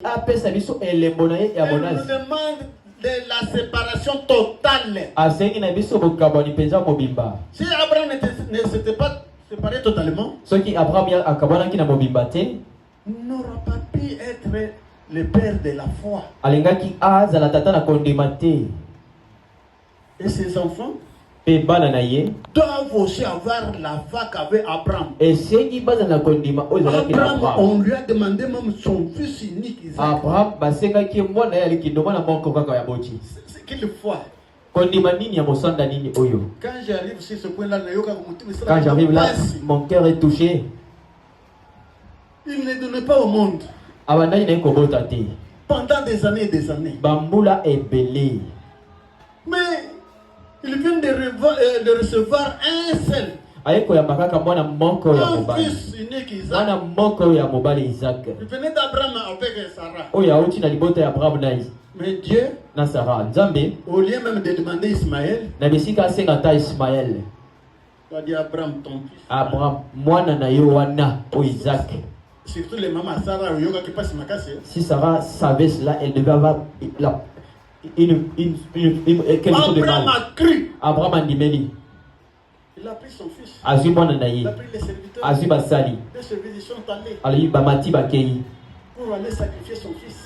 nous demande de la séparation totale. Si Abraham ne s'était pas séparé totalement, il n'aura pas pu être le père de la foi. Et ses enfants doivent aussi avoir la foi qu'avait Abraham. Abraham, on lui a demandé même son fils unique Isaac. C'est quelle foi? Quand j'arrive sur ce point-là, quand j'arrive là, mon cœur est touché. Il ne donnait pas au monde pendant des années et des années. Mais il vient de recevoir un seul. Un fils unique Isaac. Il venait d'Abraham avec Sarah. Mais Dieu, au lieu même de demander Ismaël, il a dit Abraham, ton fils. Surtout les mamans Sarah qui passent ma casse. Si Sarah savait cela, elle devait avoir quelque chose de mal. Abraham a cru. Abraham a dit, il a pris son fils. Il a pris les serviteurs. Les serviteurs sont allés pour aller sacrifier son fils.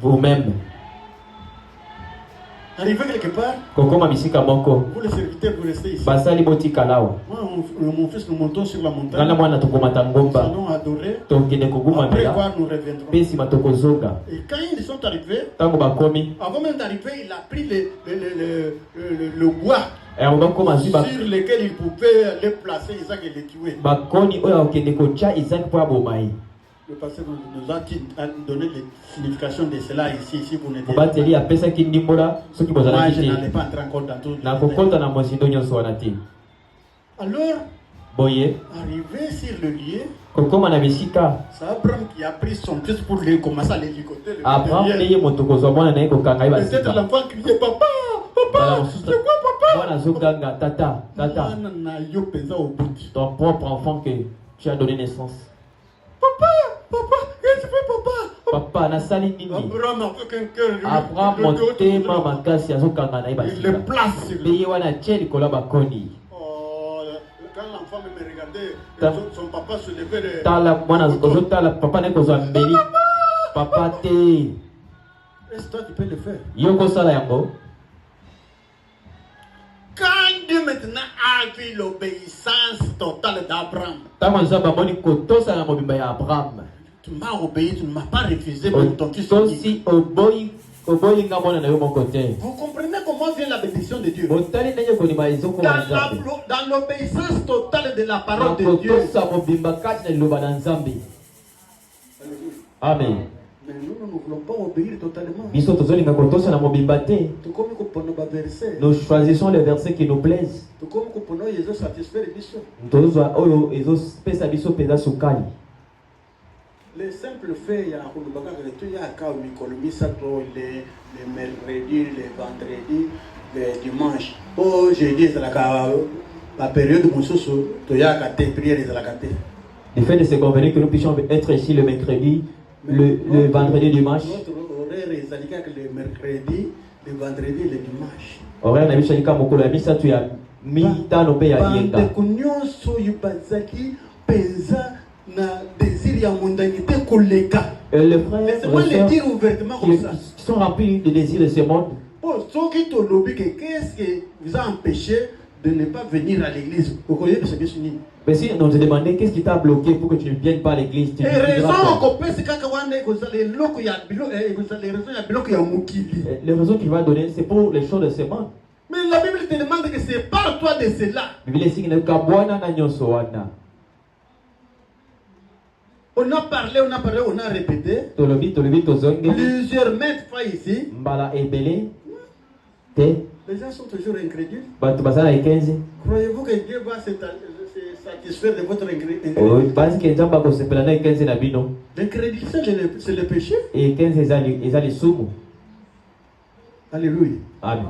Vous-même. Arrivé quelque part, vous les serviteurs, vous restez ici. Moi, mon fils, nous montons sur la montagne. Nous allons adorer. Après voir, nous reviendrons. Et quand ils sont arrivés, avant même d'arriver, il a pris le bois sur lequel il pouvait les placer, Isaac, et les tuer. Le pasteur nous a donné les significations de cela ici, si vous n'êtes pas. Moi, je n'allais pas entrer encore dans tout. Alors, arrivé sur le lieu, c'est Abraham qui a pris son fils pour commencer à l'hélicoter. Peut-être l'enfant criait papa, papa, c'est quoi papa? Tata. Ton propre enfant que tu as donné naissance. Papa, qu'est-ce que tu fais, papa? Papa, nasali nini? Abraham a fait qu'un cœur. Abraham motema makasi azokanga na il le place sur le wana cheli kolaba koni. Quand l'enfant me regardait, son papa se levait. Papa ne kozwa mbeli. Papa te. Est-ce que toi tu peux le faire? Yoko sala yango. Quand Dieu maintenant a vu l'obéissance totale d'Abraham, tu m'as obéi, tu ne m'as pas refusé ton fils. Vous comprenez comment vient la bénédiction de Dieu? Dans l'obéissance totale de la parole de Dieu. Amen. Mais nous ne voulons pas obéir totalement. Nous choisissons les versets qui nous plaisent. Les simples faits, il y a les mercredis, les vendredis, les dimanches. Oh, jeudi, c'est la période où il y a des prières. Le fait de se convenir que nous puissions être ici le mercredi, le vendredi, dimanche. Notre horaire est le mercredi, le vendredi et le dimanche. Horaire na biso yika mokolo ya misatu ya mitano pe ya yenga. Bandeko nyonso yibazaki penza na désir ya mondanité koleka. Les frères, laissez-moi le dire ouvertement comme ça. Qui sont remplis de désir de ce monde. Bon, ceux qui t'ont lobby, qu'est-ce qui vous a empêché de ne pas venir à l'église? Mais si on te demandait qu'est-ce qui t'a bloqué pour que tu ne viennes pas à l'église, tu les raisons qu'il va donner, c'est pour les choses de ce monde. Mais la Bible te demande que c'est par toi de cela. On a parlé, on a répété. Plusieurs mètres fois ici. Les gens sont toujours incrédules. Croyez-vous que Dieu va se satisfaire de votre incrédulité? L'incrédulité, c'est le péché. Alléluia. Amen.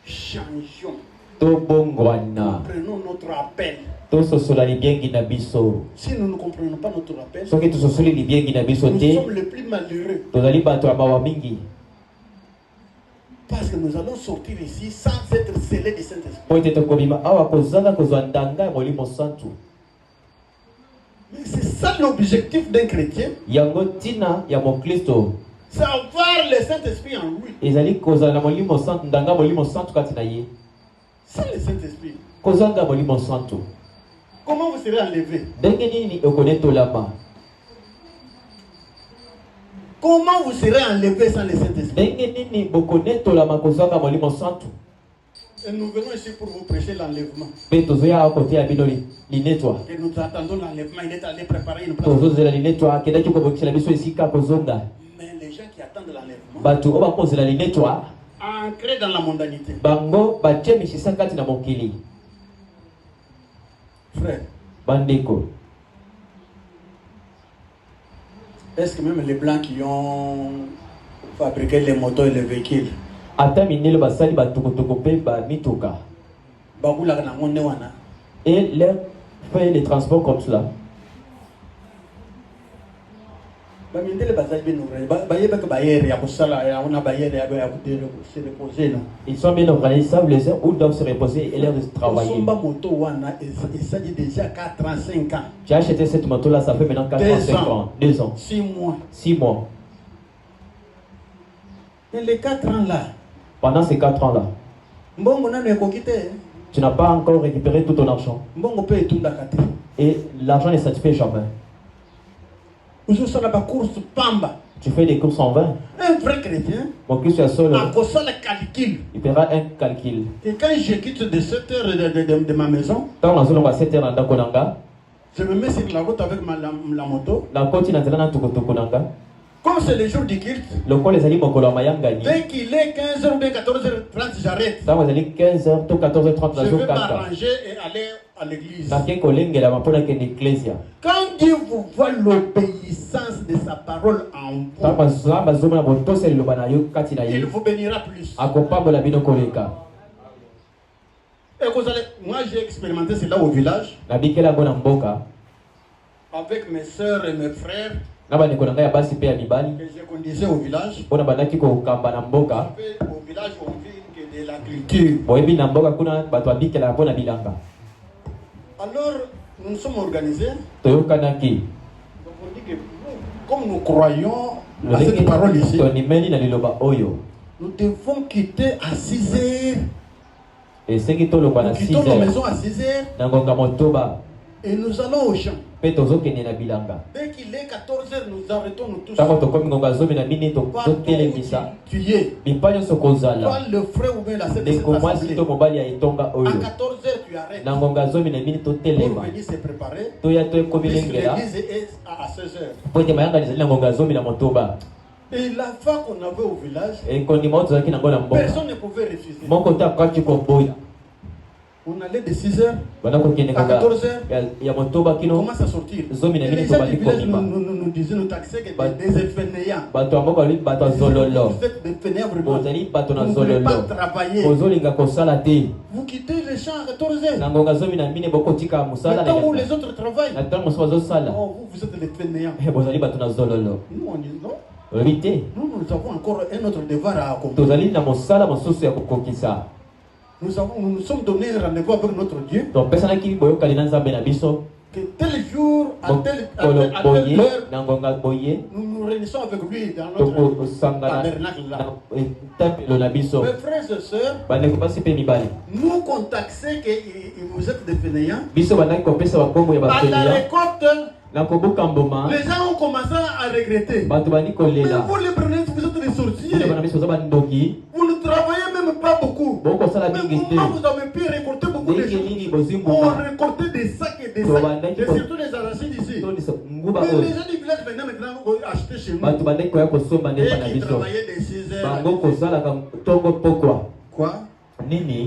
Changeons. Prenons notre appel. Si nous ne comprenons pas notre appel, nous sommes les plus malheureux. Parce que nous allons sortir ici sans être scellés du Saint-Esprit. Mais c'est ça l'objectif d'un chrétien. C'est avoir le Saint-Esprit en lui. C'est le Saint-Esprit. Comment vous serez enlevé? Comment vous serez enlevé sans le Saint-Esprit? Et nous venons ici pour vous prêcher l'enlèvement. Et nous attendons l'enlèvement. Il est allé préparer une place. Mais les gens qui attendent l'enlèvement, ancrés dans la mondanité. Frère, est-ce que même les blancs qui ont fabriqué les motos et les véhicules, et leur fait les transports comme cela, ils sont bien organisés, ils savent les heures où doivent se reposer et l'heure de travailler. J'ai acheté cette moto là, ça fait maintenant 45 ans, 2 ans, 6 mois. 6 mois. Et les 4 ans là, pendant ces 4 ans là, tu n'as pas encore récupéré tout ton argent. Et l'argent ne satisfait jamais. Tu fais des courses en vain. Un vrai chrétien, il fera un calcul. Et quand je quitte de 7 heures de ma maison, je me mets sur la route avec la moto. Comme c'est le jour du culte, dès qu'il est 15h ou 14h30, j'arrête. Je vais m'arranger et aller à l'église. Quand Dieu vous voit l'obéissance de sa parole en vous, il vous bénira plus. Et vous allez, moi j'ai expérimenté cela au village. Avec mes soeurs et mes frères. Que je conduisais au village. Au village, on vit que de l'agriculture. Alors, nous nous sommes organisés. Donc on dit que comme nous croyons à cette parole ici, nous devons quitter à 6 heures. Nous quittons nos maisons à 6 heures. Et nous allons au champ. Dès qu'il est 14h, nous arrêtons nous tous. Pas tu y es. Pas le frère ou bien la sœur de cette assemblée. À 14h, tu arrêtes. Pour venir se préparer. Puisque l'église est à 16h. Et la fois qu'on avait au village, personne ne pouvait refuser. On allait de 6h à 14h, on commence à sortir. Et les gens du village nous disaient, nous taxaient que des fainéants. Vous êtes des fainéants vraiment. Vous ne voulez pas travailler. Vous quittez les champs à 14h. Le temps où les autres travaillent. Oh, vous êtes des fainéants. Nous on dit non. Nous avons encore un autre devoir à accomplir. Nous nous sommes donné un rendez-vous avec notre Dieu. Que tel jour, à telle heure, nous nous réunissons avec lui dans notre tabernacle là. Mes frères et sœurs, nous contactez que vous êtes des fainéants. À la récolte, les gens ont commencé à regretter. Mais vous les prenez, vous êtes des sorciers. Vous ne travaillez même pas beaucoup. Mais comment vous avez pu récolter beaucoup de choses? On récoltait des sacs et des sacs. Et surtout les arachides ici. Mais les gens du village venaient maintenant acheter chez nous. Et qui travaillaient des 6 heures. Quoi?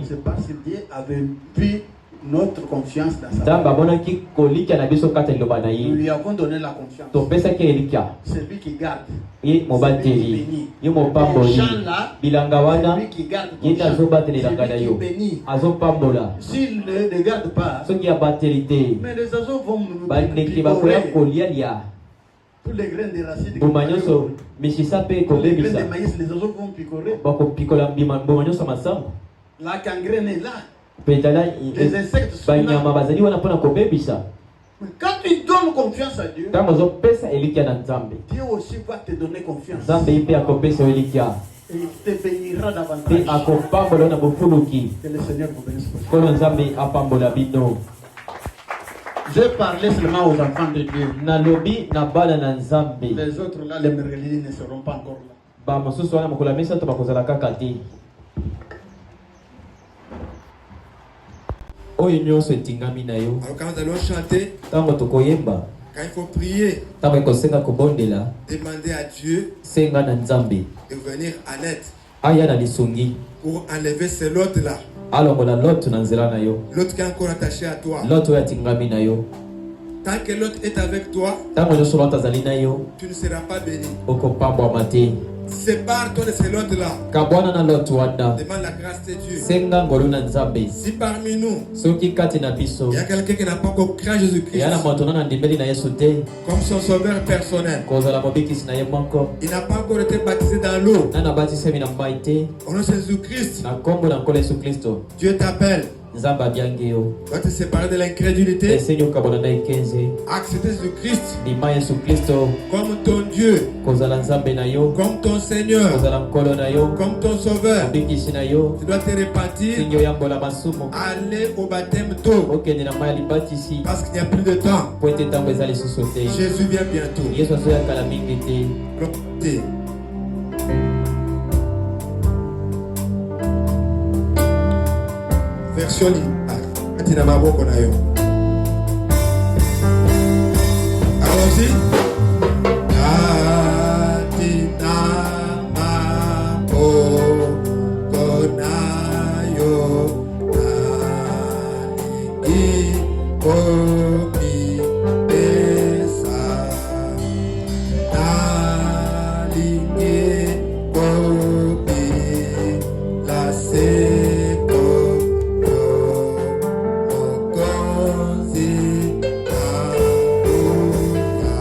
C'est parce que Dieu avait vu notre confiance dans sa Nzambe parole. amonaki kolika na biso kata liloba na Nous ye. lui avons donné la confiance. Topesaki elikia. C'est lui qui garde. Ye mobateli. Ye mopamboli. Bilanga wana. C'est lui qui garde ton Ye champ. azobateli C'est langa na lui qui yo. bénit. Azopambola. S'il ne garde pas, Soki abateli te. mais les oiseaux vont nous Bandeki bakoya picorer. kolia lia. Tous les graines de racines. Mbuma nyonso misisa pe Tous les graines kobebisa. de maïs, les oiseaux vont picorer. Bakopikola mbuma nyonso masango. La gangrène est là. Petala Les insectes sont banyama là. bazali wana mpona kobebisa. Mais quand tu donnes confiance à Dieu, Ntango ozopesa elikia na Nzambe. Dieu aussi va te donner confiance. Nzambe ye mpe akopesa yo elikia. Et il te bénira Mpe davantage. akopambola yo na bofuluki. Que le Seigneur vous bénisse. Nkolo Nzambe apambola bino. Je parlais seulement aux enfants de Dieu. Nalobi na bana na Nzambe. Les autres là, les merveilleux ne seront pas encore là. Bamosusu wana mokolo ya misato bakozala kaka te. Oyo nyonso etingami na yo. Alors quand nous allons chanter, Ntango tokoyemba, quand il faut prier, ntango ekosenga kobondela, demander à Dieu senga na Nzambe. de venir en aide Aya na lisungi. pour enlever ces lots-là. Alongola loto na nzela na yo. L'autre qui est encore attaché à toi. Loto oyo atingami na yo. Tant que l'autre est avec toi, Ntango nyonso loto azali na yo, tu ne seras pas béni. okopambwama te. Sépare-toi de ces lots-là. Kabwana na loto wana. Demande la grâce de Dieu. Senga ngolu na Nzambe. Si parmi nous, Soki kati na biso, il y a quelqu'un qui n'a pas encore cru en Jésus-Christ eya na moto na ndimeli na Yesu te, comme son sauveur personnel, kozala mobikisi na ye moko. il n'a pas encore été baptisé dans l'eau. Na nabatisemi na mai te, Au nom de Jésus-Christ, na kombo na nkolo Yesu Kristo. Dieu t'appelle. Nzambe abiangi yo. Va te séparer de l'incrédulité. Esenyi okabona na ekenze. Accepter Jésus-Christ Ndima Yesu Kristo, comme ton Dieu, kozala Nzambe na yo, comme ton Seigneur, kozala nkolo na yo, comme ton Sauveur. mobikisi na yo. Tu dois te repentir, Singi oyambola masumu. aller au baptême tôt, Okende na mai ya libatisi. parce qu'il n'y a plus de temps. Po ete ntango eza lisusu te. Jésus vient bientôt. Yesu azoyakala mingi te. Gloire. Version atina maboko na yo. Allons-y. Atina maboko na yo. Nalingi komi pesa. Nalingi komi la seko. Mokozi akuya.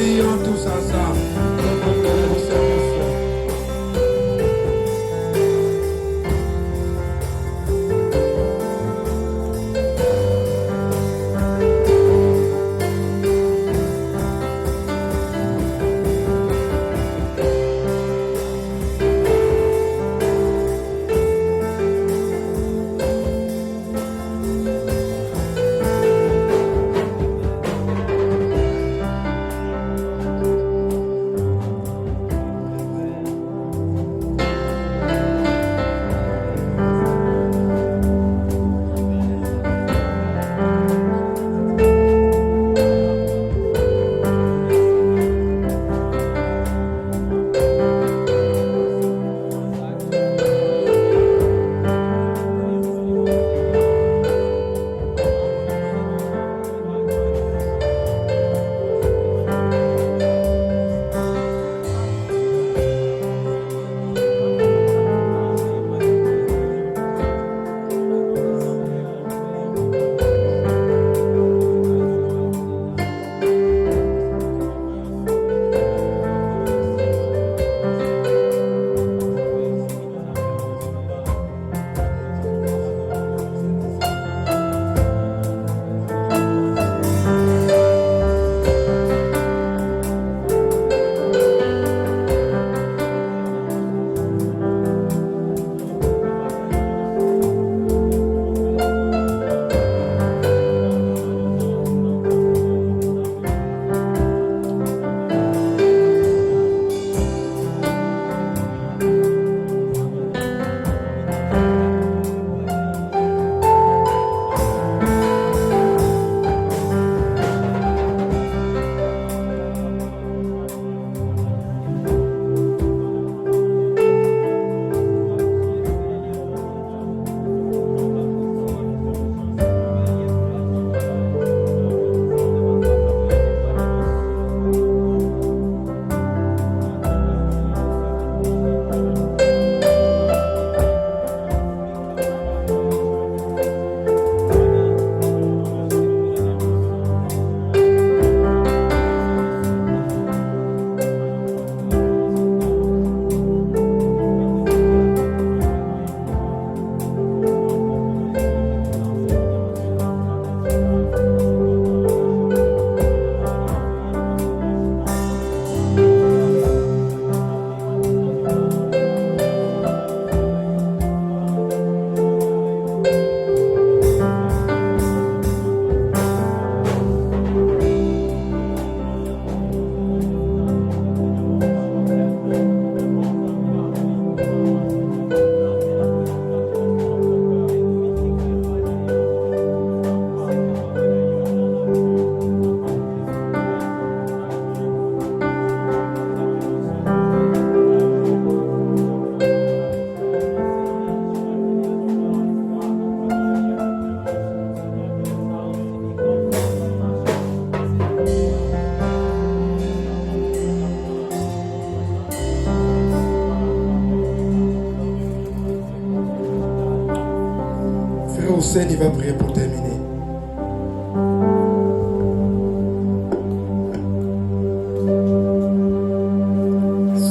Prions tous ensemble. Hussein, il va prier pour terminer.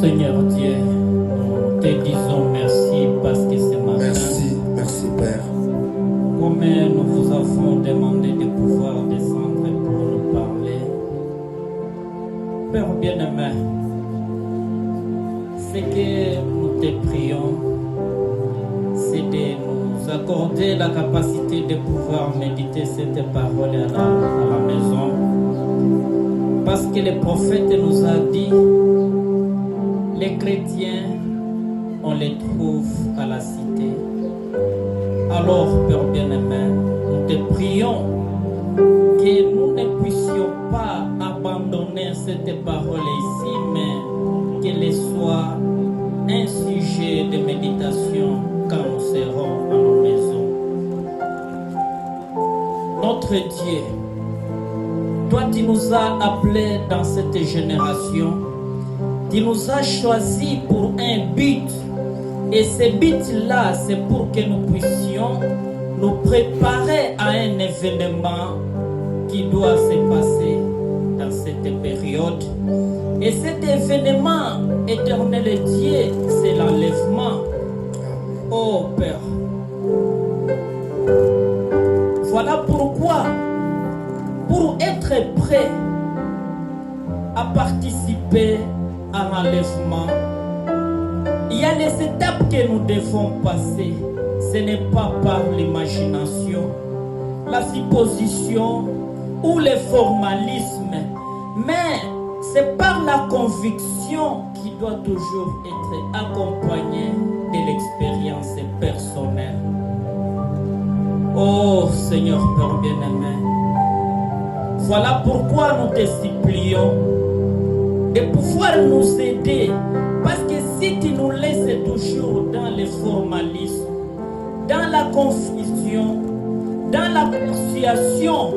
Seigneur Dieu, nous te disons merci parce que ce matin, merci Père. Comme nous vous avons demandé de pouvoir descendre pour nous parler, Père bien-aimé, ce que nous te prions, c'est de nous accorder la capacité de pouvoir méditer cette parole à la maison. Parce que le prophète nous a dit, les chrétiens, on les trouve à la cité. Alors, Père bien-aimé, nous te prions que nous ne puissions pas abandonner cette parole ici, mais qu'elle soit un sujet de méditation quand nous serons à nos maisons. Notre Dieu, toi tu nous as appelés dans cette génération, tu nous as choisis pour un but, et ce but-là, c'est pour que nous puissions nous préparer à un événement qui doit se passer dans cette période. Et cet événement, éternel Dieu, c'est l'enlèvement. Oh Père. Voilà pourquoi, pour être prêt à participer à l'enlèvement, il y a les étapes que nous devons passer. Ce n'est pas par l'imagination, la supposition ou le formalisme, mais c'est par la conviction qui doit toujours être accompagnée de l'expérience personnelle. Oh Seigneur Père bien-aimé, voilà pourquoi nous te supplions de pouvoir nous aider, parce que si tu nous laisses toujours dans le formalisme, dans la confusion, dans la persuasion,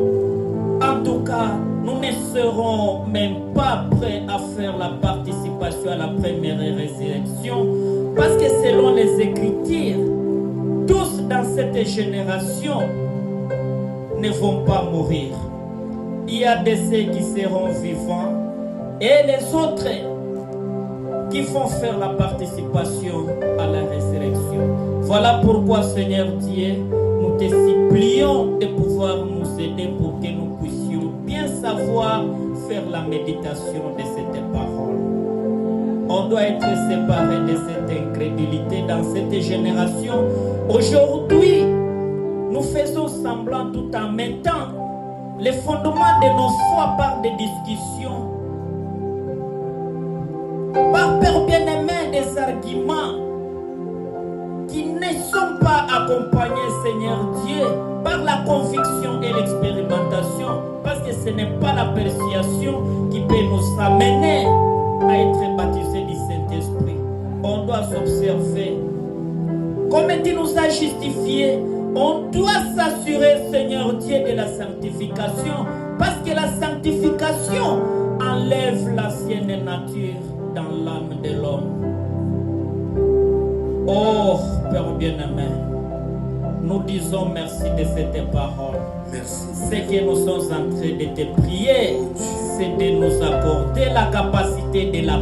en tout cas, nous ne serons même pas prêts à faire la participation à la première résurrection, parce que selon les Écritures, tous dans cette génération ne vont pas mourir. Il y a de ceux qui seront vivants et les autres qui vont faire la participation à la résurrection. Voilà pourquoi, Seigneur Dieu, nous te supplions de pouvoir nous aider pour que nous puissions bien savoir faire la méditation de cette parole. On doit être séparé de cette incrédulité dans cette génération. Aujourd'hui, nous faisons semblant tout en mettant les fondements de nos foi par des discussions, par Père bien-aimé, des arguments qui ne sont pas accompagnés, Seigneur Dieu, par la conviction et l'expérimentation, parce que ce n'est pas la persuasion qui peut nous amener à être baptisés du Saint-Esprit. On doit s'observer. Comme tu nous as justifiés, on doit s'assurer, Seigneur Dieu, de la sanctification, parce que la sanctification enlève l'ancienne nature dans l'âme de l'homme. Oh, Père bien-aimé, nous disons merci de cette parole. Merci. Ce que nous sommes en train de te prier, c'est de nous accorder la capacité de la